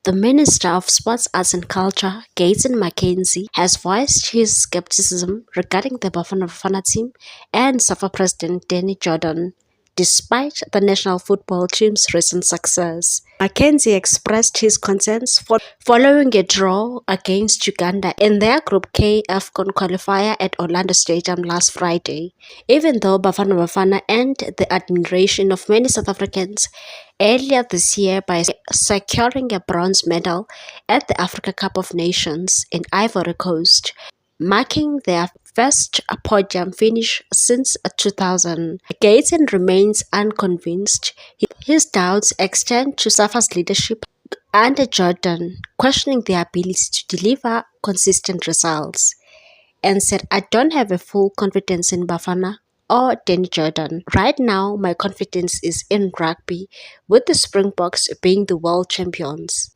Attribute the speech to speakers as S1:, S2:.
S1: The Minister of Sports, Arts and Culture, Gayton McKenzie, has voiced his skepticism regarding the Bafana Bafana team and SAFA President Danny Jordan. Despite the national football team's recent success, McKenzie expressed his concerns following a draw against Uganda in their Group K AFCON qualifier at Orlando Stadium last Friday. Even though Bafana Bafana earned the admiration of many South Africans earlier this year by securing a bronze medal at the Africa Cup of Nations in Ivory Coast, marking their first podium finish since 2000. Gayton remains unconvinced. His doubts extend to SAFA's leadership under Jordan, questioning their ability to deliver consistent results, and said, "I don't have a full confidence in Bafana or Danny Jordan. Right now, my confidence is in rugby, with the Springboks being the world champions."